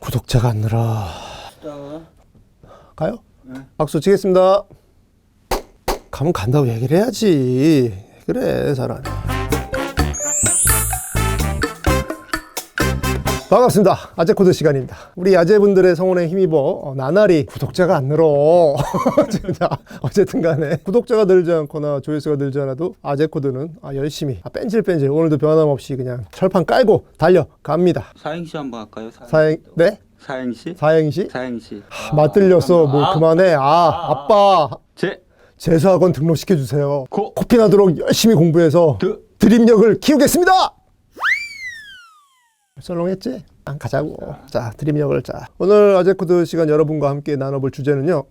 구독자가 안 늘어. 가요? 네. 박수 치겠습니다. 가면 간다고 얘기를 해야지. 그래, 잘하네. 반갑습니다. 아재코드 시간입니다. 우리 아재분들의 성원에 힘입어 나날이 구독자가 안 늘어. 진짜 어쨌든 간에 구독자가 늘지 않거나 조회수가 늘지 않아도 아재코드는 열심히 뺀질뺀질 오늘도 변함없이 그냥 철판 깔고 달려갑니다. 사행시 한번 할까요? 네? 사행시? 사행시? 사행시. 맞들렸어. 뭐 그만해. 아빠. 재수학원 등록시켜주세요. 코피 나도록 열심히 공부해서 드립력을 키우겠습니다. 썰렁했지? 가자고. 자, 드립력을. 자, 오늘 아재코드 시간 여러분과 함께 나눠볼 주제는요.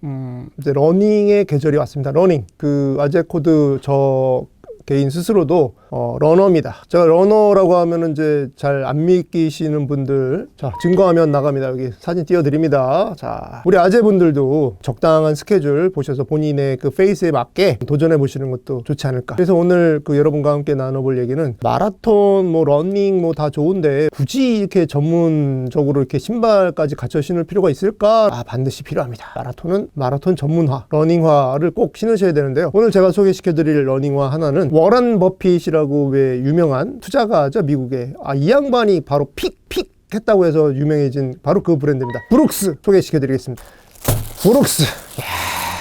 이제 러닝의 계절이 왔습니다. 러닝. 그 아재코드 저 개인 스스로도 러너입니다. 제가 러너라고 하면은 이제 잘 안 믿기시는 분들, 자, 증거화면 나갑니다. 여기 사진 띄워드립니다. 자, 우리 아재분들도 적당한 스케줄 보셔서 본인의 그 페이스에 맞게 도전해 보시는 것도 좋지 않을까. 그래서 오늘 그 여러분과 함께 나눠볼 얘기는 마라톤, 뭐 러닝 뭐 다 좋은데 굳이 이렇게 전문적으로 이렇게 신발까지 갖춰 신을 필요가 있을까? 반드시 필요합니다. 마라톤은 마라톤 전문화, 러닝화를 꼭 신으셔야 되는데요. 오늘 제가 소개시켜드릴 러닝화 하나는 워런 버핏이라고 왜 유명한 투자가죠, 미국에. 이 양반이 바로 픽 했다고 해서 유명해진 바로 그 브랜드입니다. 브룩스 소개시켜드리겠습니다. 브룩스.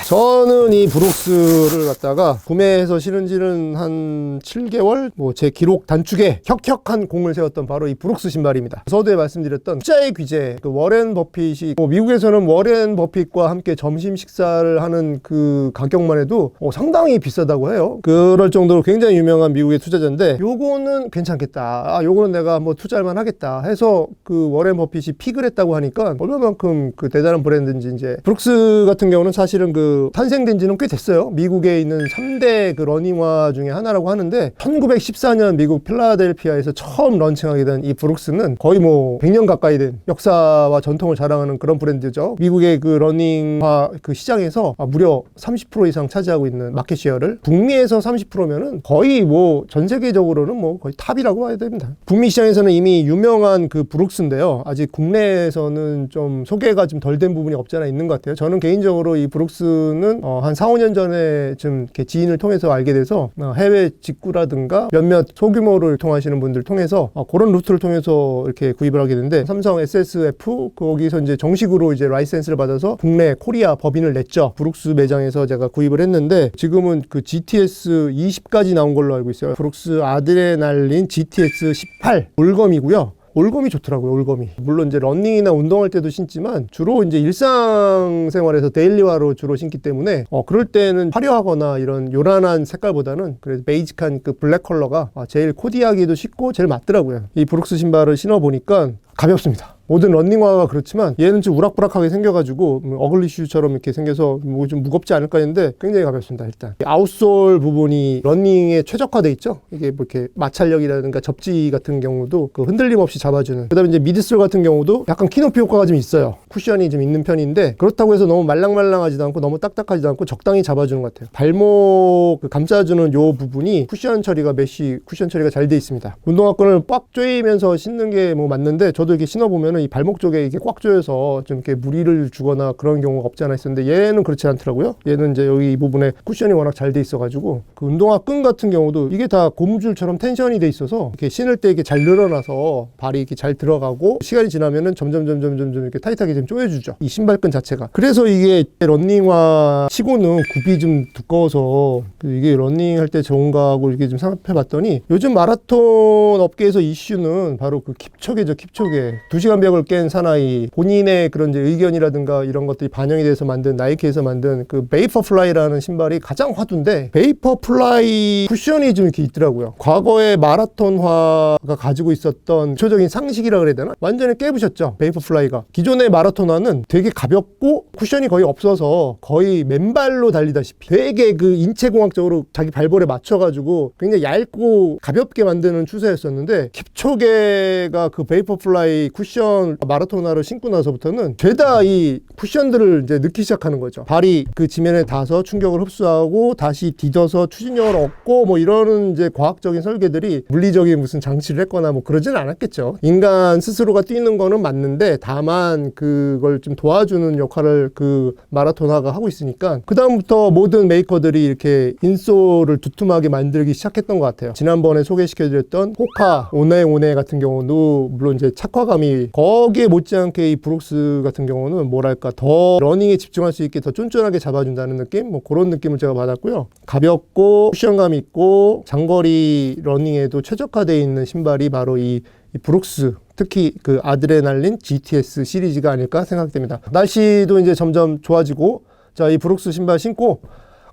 저는 이 브룩스를 갖다가 구매해서 신은 지는 한 7개월? 뭐 제 기록 단축에 혁혁한 공을 세웠던 바로 이 브룩스 신발입니다. 서두에 말씀드렸던 투자의 귀재, 그 워렌 버핏이, 미국에서는 워렌 버핏과 함께 점심 식사를 하는 그 가격만 해도 상당히 비싸다고 해요. 그럴 정도로 굉장히 유명한 미국의 투자자인데, 요거는 괜찮겠다. 요거는 내가 뭐 투자할만 하겠다 해서 그 워렌 버핏이 픽을 했다고 하니까 얼마만큼 그 대단한 브랜드인지. 이제 브룩스 같은 경우는 사실은 그 탄생된 지는 꽤 됐어요. 미국에 있는 3대 그 러닝화 중에 하나라고 하는데 1914년 미국 필라델피아에서 처음 런칭하게 된 이 브룩스는 거의 뭐 100년 가까이 된 역사와 전통을 자랑하는 그런 브랜드죠. 미국의 그 러닝화 그 시장에서 무려 30% 이상 차지하고 있는 마켓 쉐어를, 북미에서 30%면은 거의 뭐 전 세계적으로는 뭐 거의 탑이라고 해야 됩니다. 북미 시장에서는 이미 유명한 그 브룩스인데요. 아직 국내에서는 좀 소개가 좀 덜 된 부분이 없지 않아 있는 것 같아요. 저는 개인적으로 이 브룩스 한 4, 5년 전에 좀 이렇게 지인을 통해서 알게 돼서 해외 직구라든가 몇몇 소규모를 통하시는 분들 통해서 그런 루트를 통해서 이렇게 구입을 하게 됐는데, 삼성 SSF 거기서 이제 정식으로 이제 라이센스를 받아서 국내 코리아 법인을 냈죠. 브룩스 매장에서 제가 구입을 했는데 지금은 그 GTS 20까지 나온 걸로 알고 있어요. 브룩스 아드레날린 GTS 18 올검이고요. 올검이 좋더라고요, 올검이. 물론 이제 러닝이나 운동할 때도 신지만 주로 이제 일상생활에서 데일리화로 주로 신기 때문에 그럴 때는 화려하거나 이런 요란한 색깔보다는 그래도 베이직한 그 블랙 컬러가 제일 코디하기도 쉽고 제일 맞더라고요. 이 브룩스 신발을 신어보니까 가볍습니다. 모든 러닝화가 그렇지만 얘는 좀 우락부락하게 생겨가지고 어글리 슈처럼 이렇게 생겨서 뭐 좀 무겁지 않을까 했는데 굉장히 가볍습니다. 일단 아웃솔 부분이 러닝에 최적화돼 있죠. 이게 뭐 이렇게 마찰력이라든가 접지 같은 경우도 그 흔들림 없이 잡아주는. 그다음에 이제 미드솔 같은 경우도 약간 키높이 효과가 좀 있어요. 쿠션이 좀 있는 편인데 그렇다고 해서 너무 말랑말랑하지도 않고 너무 딱딱하지도 않고 적당히 잡아주는 것 같아요. 발목 감싸주는 요 부분이 쿠션 처리가 메쉬 쿠션 처리가 잘 돼 있습니다. 운동화끈을 꽉 조이면서 신는 게 뭐 맞는데, 저도 이렇게 신어보면은 이 발목 쪽에 이게 꽉 조여서 좀 이렇게 무리를 주거나 그런 경우가 없지 않아 있었는데 얘는 그렇지 않더라고요. 얘는 이제 여기 이 부분에 쿠션이 워낙 잘 돼 있어가지고 그 운동화 끈 같은 경우도 이게 다 고무줄처럼 텐션이 돼 있어서 이렇게 신을 때 이게 잘 늘어나서 발이 이렇게 잘 들어가고 시간이 지나면은 점점 이렇게 타이트하게 좀 조여주죠. 이 신발끈 자체가. 그래서 이게 러닝화 치고는 굽이 좀 두꺼워서 이게 러닝할 때 좋은가 하고 이렇게 좀 생각해봤더니 요즘 마라톤 업계에서 이슈는 바로 그 킵초게죠. 킵초게. 2시간 벽을 깬 사나이, 본인의 그런 이제 의견이라든가 이런 것들이 반영이 돼서 만든, 나이키에서 만든 그 베이퍼플라이라는 신발이 가장 화두인데, 베이퍼플라이 쿠션이 좀 이렇게 있더라고요. 과거에 마라톤화가 가지고 있었던 기초적인 상식이라 그래야 되나? 완전히 깨부셨죠, 베이퍼플라이가. 기존의 마라톤화는 되게 가볍고 쿠션이 거의 없어서 거의 맨발로 달리다시피 되게 그 인체공학적으로 자기 발볼에 맞춰가지고 굉장히 얇고 가볍게 만드는 추세였었는데, 킵초게가 그 베이퍼플라이 쿠션 이런 마라토나를 신고 나서부터는 죄다 이 쿠션들을 이제 넣기 시작하는 거죠. 발이 그 지면에 닿아서 충격을 흡수하고 다시 디뎌서 추진력을 얻고 뭐 이러는 이제 과학적인 설계들이 물리적인 무슨 장치를 했거나 뭐 그러진 않았겠죠. 인간 스스로가 뛰는 거는 맞는데 다만 그걸 좀 도와주는 역할을 그 마라토나가 하고 있으니까 그 다음부터 모든 메이커들이 이렇게 인솔을 두툼하게 만들기 시작했던 것 같아요. 지난번에 소개시켜드렸던 호카 오네 같은 경우도 물론 이제 착화감이 거기에 못지않게 이 브룩스 같은 경우는 뭐랄까 더 러닝에 집중할 수 있게 더 쫀쫀하게 잡아준다는 느낌? 뭐 그런 느낌을 제가 받았고요. 가볍고 쿠션감이 있고 장거리 러닝에도 최적화되어 있는 신발이 바로 이 브룩스, 특히 그 아드레날린 GTS 시리즈가 아닐까 생각됩니다. 날씨도 이제 점점 좋아지고 자, 이 브룩스 신발 신고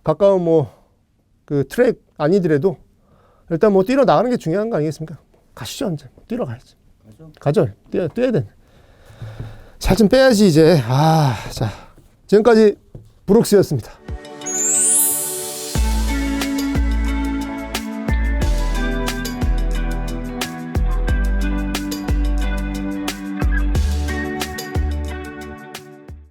가까운 뭐 그 트랙 아니더라도 일단 뭐 뛰러 나가는 게 중요한 거 아니겠습니까? 가시죠, 이제. 뛰러 가야지. 가죠. 뛰어야 돼. 살 좀 빼야지, 이제. 자. 지금까지 브룩스였습니다.